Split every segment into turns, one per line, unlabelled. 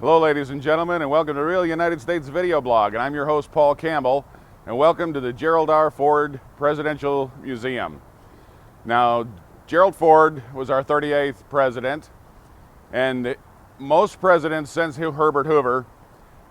Hello ladies and gentlemen, and welcome to Real United States Video Blog, and I'm your host Paul Campbell, and welcome to the Gerald R. Ford Presidential Museum. Now, Gerald Ford was our 38th president, and most presidents since Herbert Hoover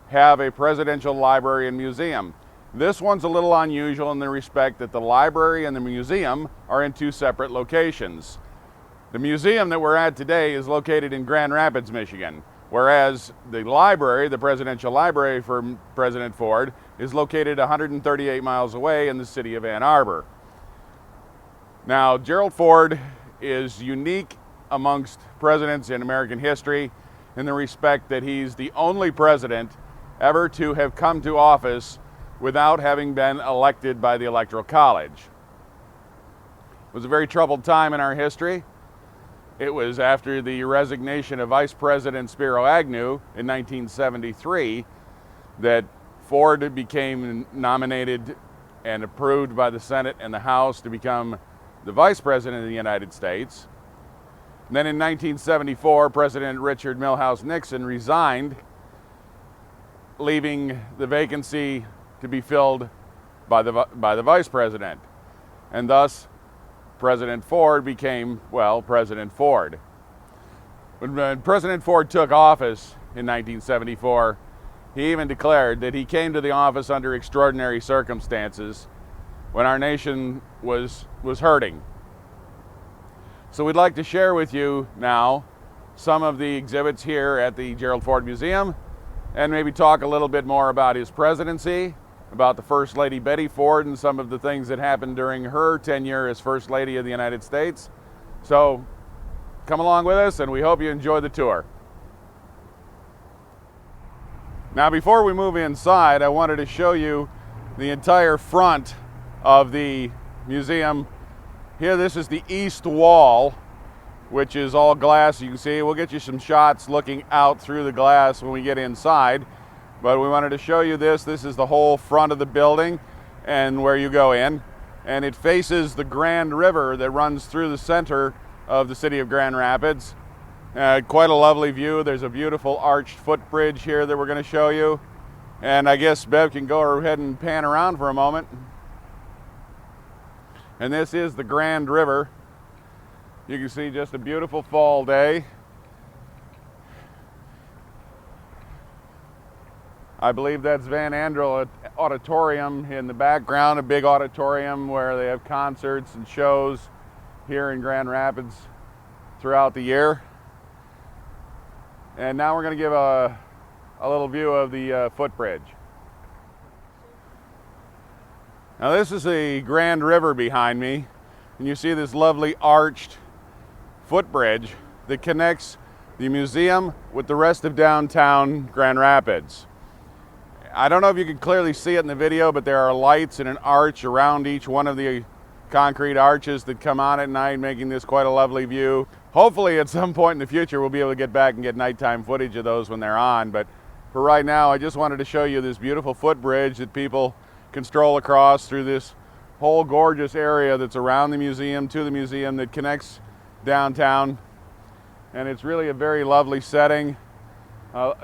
have a presidential library and museum. This one's a little unusual in the respect that the library and the museum are in two separate locations. The museum that we're at today is located in Grand Rapids, Michigan, whereas the library, the presidential library for President Ford, is located 138 miles away in the city of Ann Arbor. Now, Gerald Ford is unique amongst presidents in American history in the respect that he's the only president ever to have come to office without having been elected by the Electoral College. It was a very troubled time in our history. It was after the resignation of Vice President Spiro Agnew in 1973 that Ford became nominated and approved by the Senate and the House to become the Vice President of the United States. And then in 1974, President Richard Milhous Nixon resigned, leaving the vacancy to be filled by the Vice President. And thus, President Ford became, well, President Ford. When President Ford took office in 1974, he even declared that he came to the office under extraordinary circumstances when our nation was hurting. So we'd like to share with you now some of the exhibits here at the Gerald Ford Museum, and maybe talk a little bit more about his presidency, about the First Lady Betty Ford and some of the things that happened during her tenure as First Lady of the United States. So come along with us, and we hope you enjoy the tour. Now, before we move inside, I wanted to show you the entire front of the museum. Here, this is the east wall, which is all glass. You can see, we'll get you some shots looking out through the glass when we get inside. But we wanted to show you this. This is the whole front of the building and where you go in. And it faces the Grand River that runs through the center of the city of Grand Rapids. Quite a lovely view. There's a beautiful arched footbridge here that we're going to show you. And I guess Bev can go ahead and pan around for a moment. And this is the Grand River. You can see just a beautiful fall day. I believe that's Van Andel Auditorium in the background, a big auditorium where they have concerts and shows here in Grand Rapids throughout the year. And now we're going to give a little view of the footbridge. Now this is the Grand River behind me, and you see this lovely arched footbridge that connects the museum with the rest of downtown Grand Rapids. I don't know if you can clearly see it in the video, but there are lights and an arch around each one of the concrete arches that come on at night, making this quite a lovely view. Hopefully at some point in the future we'll be able to get back and get nighttime footage of those when they're on, but for right now I just wanted to show you this beautiful footbridge that people can stroll across through this whole gorgeous area that's around the museum to the museum that connects downtown. And it's really a very lovely setting.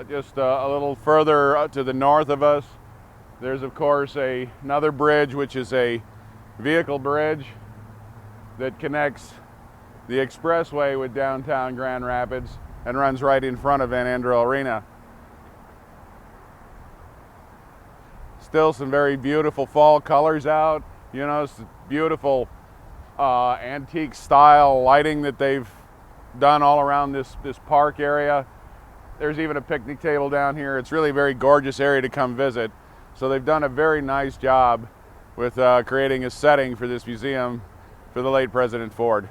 Just a little further to the north of us, there's of course another bridge, which is a vehicle bridge that connects the expressway with downtown Grand Rapids and runs right in front of Van Andel Arena. Still some very beautiful fall colors out. You know, it's beautiful antique style lighting that they've done all around this park area. There's even a picnic table down here. It's really a very gorgeous area to come visit. So they've done a very nice job with creating a setting for this museum for the late President Ford.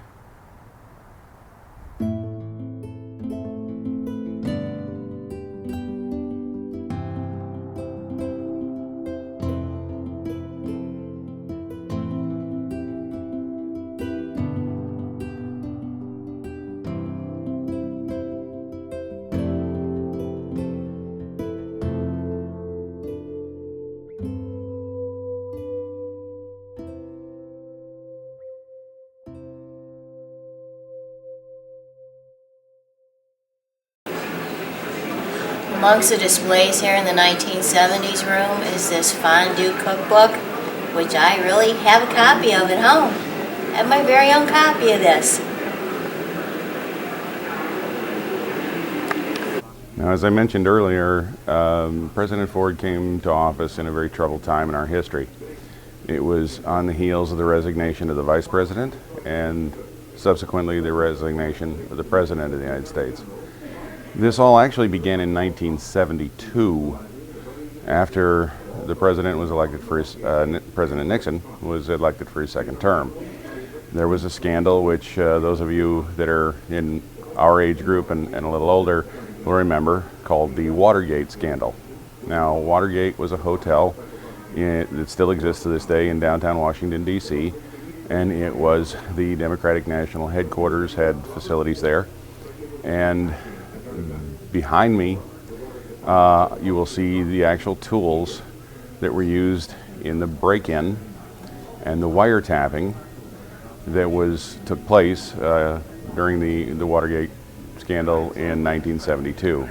Amongst the displays here in the 1970s room is this fondue cookbook, which I really have a copy of at home. I have my very own copy of this.
Now, as I mentioned earlier, President Ford came to office in a very troubled time in our history. It was on the heels of the resignation of the Vice President and subsequently the resignation of the President of the United States. This all actually began in 1972 after the President was elected for his, President Nixon was elected for his second term. There was a scandal which those of you that are in our age group and a little older will remember, called the Watergate Scandal. Now, Watergate was a hotel that still exists to this day in downtown Washington, D.C., and it was the Democratic National Headquarters, had facilities there. And behind me, you will see the actual tools that were used in the break-in and the wiretapping that took place during the Watergate Scandal in 1972.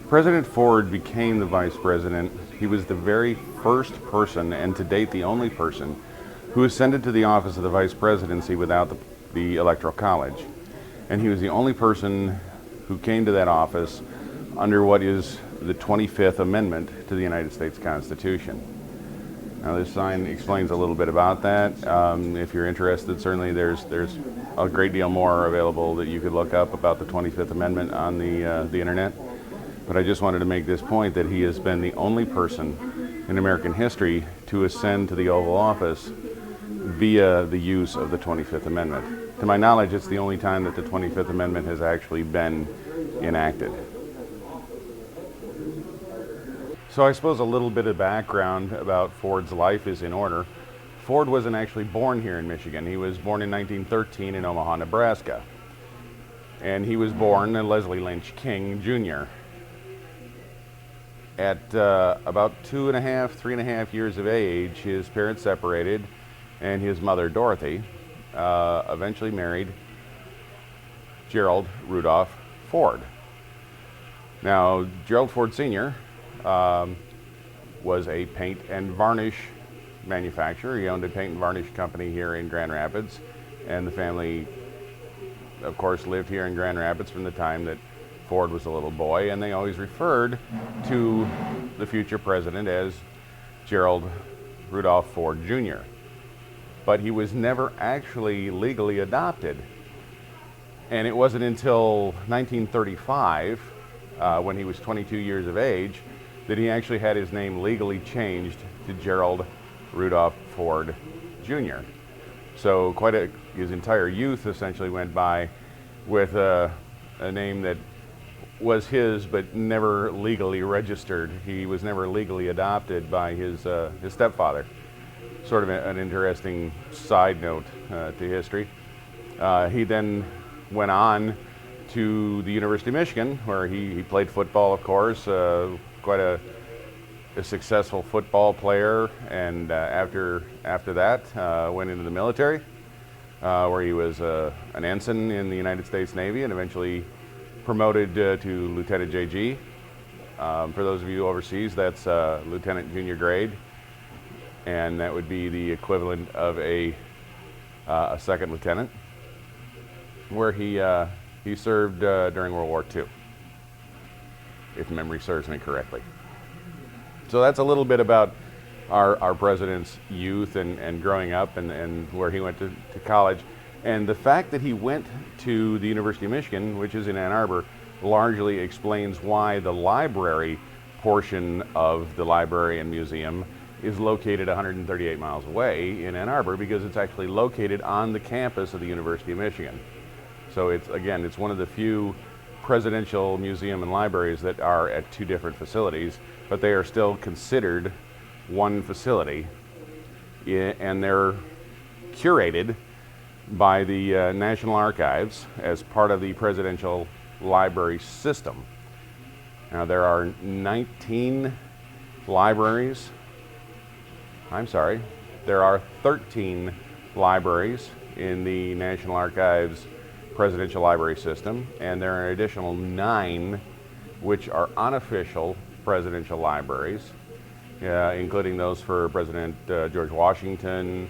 President Ford became the Vice President. He was the very first person, and to date the only person, who ascended to the office of the Vice Presidency without the Electoral College. And he was the only person who came to that office under what is the 25th Amendment to the United States Constitution. Now, this sign explains a little bit about that. If you're interested, certainly there's a great deal more available that you could look up about the 25th Amendment on the internet. But I just wanted to make this point that he has been the only person in American history to ascend to the Oval Office via the use of the 25th Amendment. To my knowledge, it's the only time that the 25th Amendment has actually been enacted. So I suppose a little bit of background about Ford's life is in order. Ford wasn't actually born here in Michigan. He was born in 1913 in Omaha, Nebraska. And he was born Leslie Lynch King, Jr. At about 3.5 years of age, his parents separated, and his mother, Dorothy, eventually married Gerald Rudolph Ford. Now, Gerald Ford Sr. Was a paint and varnish manufacturer. He owned a paint and varnish company here in Grand Rapids, and the family, of course, lived here in Grand Rapids from the time that Ford was a little boy, and they always referred to the future president as Gerald Rudolph Ford Jr. But he was never actually legally adopted. And it wasn't until 1935, when he was 22 years of age, that he actually had his name legally changed to Gerald Rudolph Ford Jr. So his entire youth essentially went by with a name that was his, but never legally registered. He was never legally adopted by his stepfather. Sort of an interesting side note to history. He then went on to the University of Michigan, where he played football, of course, quite a successful football player, and after that went into the military, where he was an ensign in the United States Navy and eventually promoted to Lieutenant JG. For those of you overseas, that's Lieutenant Junior grade, and that would be the equivalent of a second lieutenant, where he served during World War II, if memory serves me correctly. So that's a little bit about our president's youth and growing up and where he went to college. And the fact that he went to the University of Michigan, which is in Ann Arbor, largely explains why the library portion of the library and museum is located 138 miles away in Ann Arbor, because it's actually located on the campus of the University of Michigan. So it's one of the few presidential museum and libraries that are at two different facilities, but they are still considered one facility, and they're curated by the National Archives as part of the presidential library system. Now there are 19 libraries. I'm sorry, there are 13 libraries in the National Archives presidential library system, and there are an additional 9 which are unofficial presidential libraries, including those for President George Washington,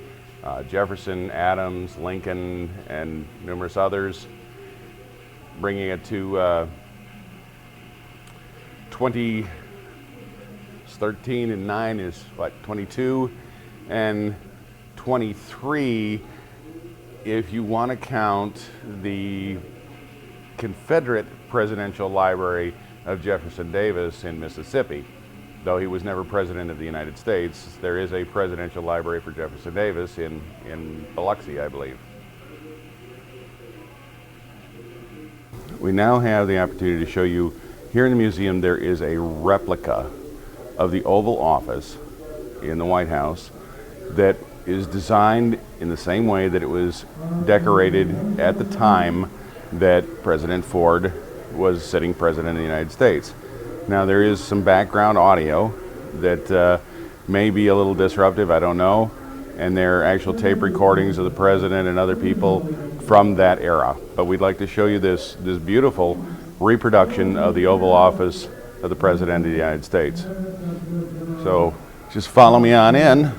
Jefferson, Adams, Lincoln, and numerous others, bringing it to 13 and 9 is what, 22, and 23 if you want to count the Confederate Presidential Library of Jefferson Davis in Mississippi. Though he was never president of the United States, there is a presidential library for Jefferson Davis in Biloxi, I believe. We now have the opportunity to show you, here in the museum there is a replica of the Oval Office in the White House that is designed in the same way that it was decorated at the time that President Ford was sitting president of the United States. Now there is some background audio that may be a little disruptive, I don't know, and they're actual tape recordings of the president and other people from that era. But we'd like to show you this beautiful reproduction of the Oval Office of the President of the United States. So just follow me on in.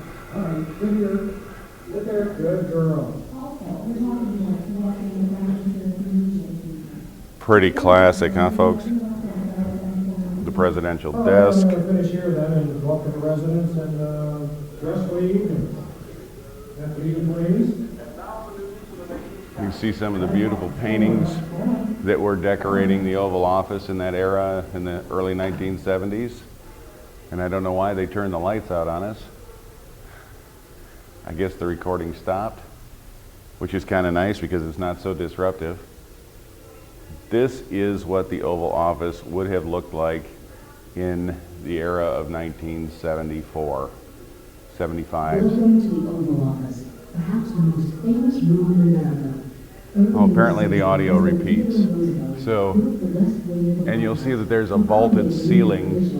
Pretty classic, huh, folks? The presidential desk.
I'm going to finish here then and welcome the residents and dress leave and please.
You can see some of the beautiful paintings that were decorating the Oval Office in that era in the early 1970s. And I don't know why they turned the lights out on us. I guess the recording stopped, which is kind of nice because it's not so disruptive. This is what the Oval Office would have looked like in the era of 1974, 75.
Welcome to the Oval Office, perhaps the most famous room in America.
Oh, apparently the audio repeats. So, and you'll see that there's a vaulted ceiling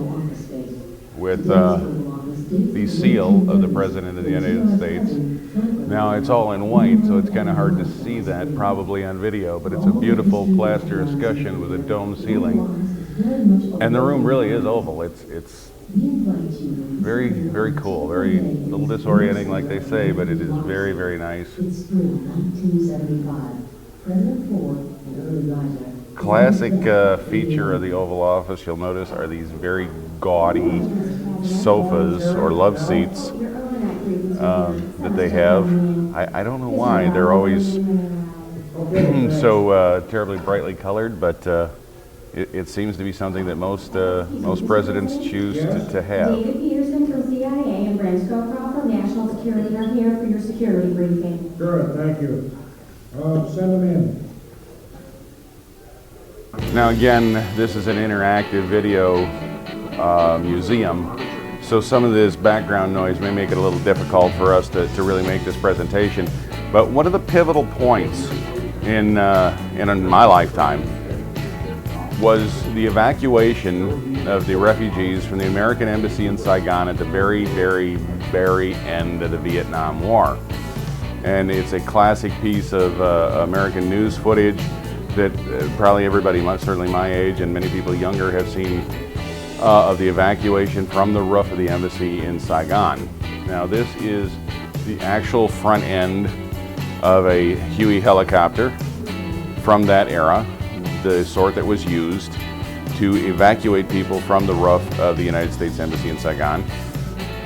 with the seal of the President of the United States. Now it's all in white, so it's kind of hard to see that probably on video, but it's a beautiful plaster escutcheon with a dome ceiling. And the room really is oval. It's very, very cool, very little disorienting like they say, but it is very, very nice. Classic feature of the Oval Office, you'll notice, are these very gaudy sofas or love seats that they have. I don't know why. They're always so terribly brightly colored, but it seems to be something that most presidents choose to have.
David Peterson from CIA and Brent Scowcroft from National Security are here for your security briefing.
Good, thank you. Send them in.
Now again, this is an interactive video museum, so some of this background noise may make it a little difficult for us to really make this presentation. But one of the pivotal points in my lifetime was the evacuation of the refugees from the American Embassy in Saigon at the very, very, very end of the Vietnam War. And it's a classic piece of American news footage that probably everybody, certainly my age and many people younger, have seen of the evacuation from the roof of the embassy in Saigon. Now this is the actual front end of a Huey helicopter from that era, the sort that was used to evacuate people from the roof of the United States Embassy in Saigon.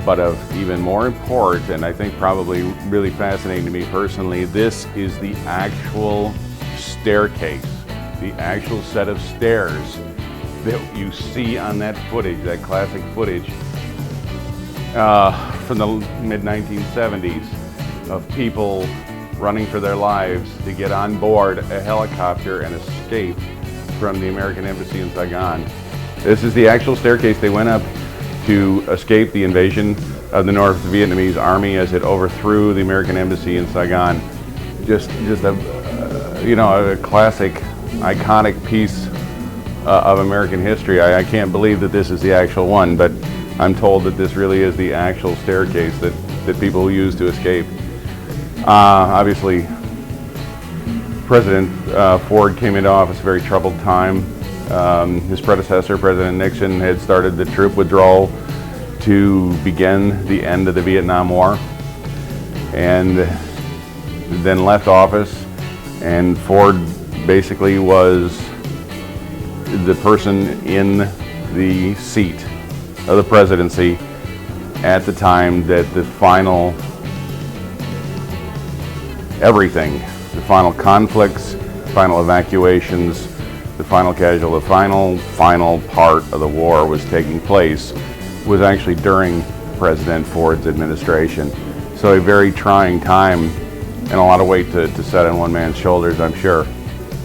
But of even more import, and I think probably really fascinating to me personally, this is the actual staircase, the actual set of stairs that you see on that footage, that classic footage from the mid-1970s of people running for their lives to get on board a helicopter and escape from the American Embassy in Saigon. This is the actual staircase they went up to escape the invasion of the North Vietnamese army as it overthrew the American Embassy in Saigon. Just a classic, iconic piece of American history. I can't believe that this is the actual one, but I'm told that this really is the actual staircase that people use to escape. Obviously, President Ford came into office a very troubled time. His predecessor, President Nixon, had started the troop withdrawal to begin the end of the Vietnam War, and then left office, and Ford basically was the person in the seat of the presidency at the time that the final everything, the final conflicts, final evacuations, the final casualty, the final part of the war was taking place, was actually during President Ford's administration. So a very trying time and a lot of weight to set on one man's shoulders, I'm sure.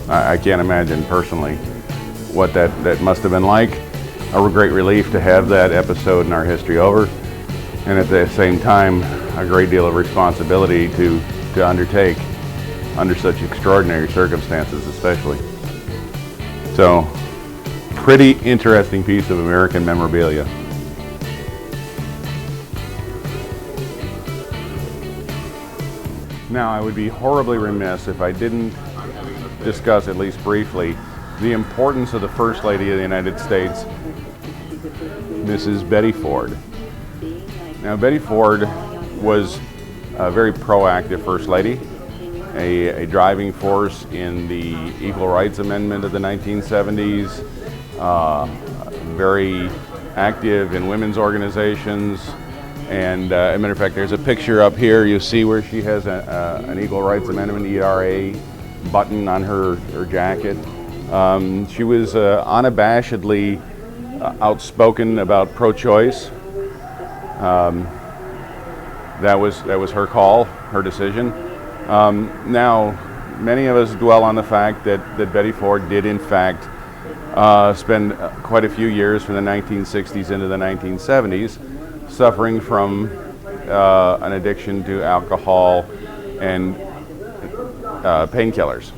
I can't imagine personally what that must have been like. A great relief to have that episode in our history over, and at the same time, a great deal of responsibility to undertake under such extraordinary circumstances especially. So, pretty interesting piece of American memorabilia. Now, I would be horribly remiss if I didn't discuss, at least briefly, the importance of the First Lady of the United States, Mrs. Betty Ford. Now, Betty Ford was a very proactive First Lady, a driving force in the Equal Rights Amendment of the 1970s, very active in women's organizations, and as a matter of fact, there's a picture up here you see where she has an Equal Rights Amendment, ERA, button on her jacket. She was unabashedly outspoken about pro-choice. That was her call, her decision. Now, many of us dwell on the fact that Betty Ford did in fact spend quite a few years from the 1960s into the 1970s suffering from an addiction to alcohol and painkillers.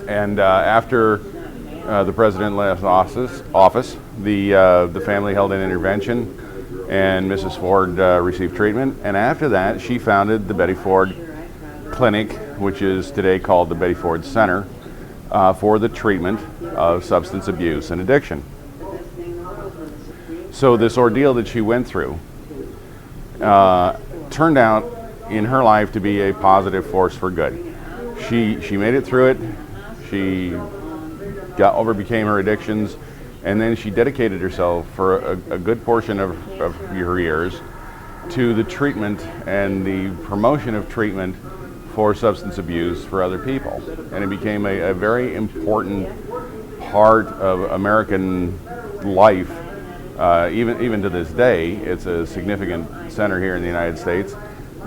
And after the president left office, the family held an intervention, and Mrs. Ford received treatment. And after that, she founded the Betty Ford Clinic, which is today called the Betty Ford Center, for the treatment of substance abuse and addiction. So this ordeal that she went through turned out in her life to be a positive force for good. She made it through it. She overcame her addictions, and then she dedicated herself for a good portion of her years to the treatment and the promotion of treatment for substance abuse for other people. And it became a very important part of American life. Even to this day, it's a significant center here in the United States.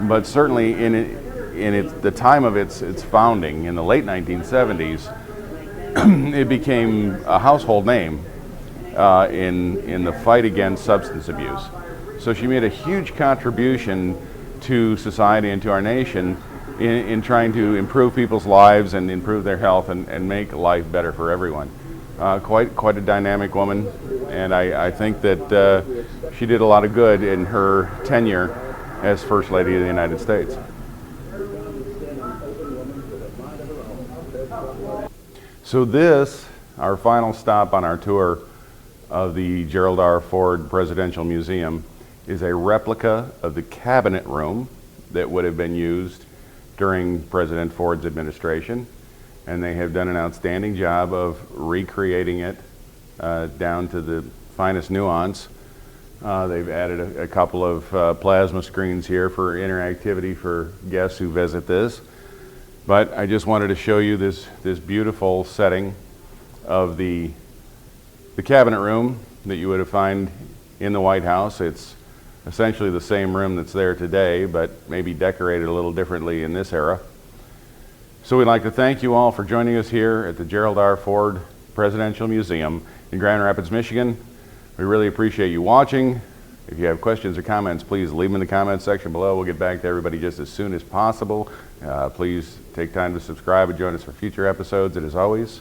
But certainly in the time of its founding in the late 1970s, it became a household name in the fight against substance abuse. So she made a huge contribution to society and to our nation in trying to improve people's lives and improve their health and make life better for everyone. Quite a dynamic woman, and I think that she did a lot of good in her tenure as First Lady of the United States. So this, our final stop on our tour of the Gerald R. Ford Presidential Museum, is a replica of the cabinet room that would have been used during President Ford's administration, and they have done an outstanding job of recreating it down to the finest nuance. They've added a couple of plasma screens here for interactivity for guests who visit this. But I just wanted to show you this beautiful setting of the cabinet room that you would find in the White House. It's essentially the same room that's there today, but maybe decorated a little differently in this era. So we'd like to thank you all for joining us here at the Gerald R. Ford Presidential Museum in Grand Rapids, Michigan. We really appreciate you watching. If you have questions or comments, please leave them in the comments section below. We'll get back to everybody just as soon as possible. Please take time to subscribe and join us for future episodes. And as always,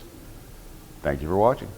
thank you for watching.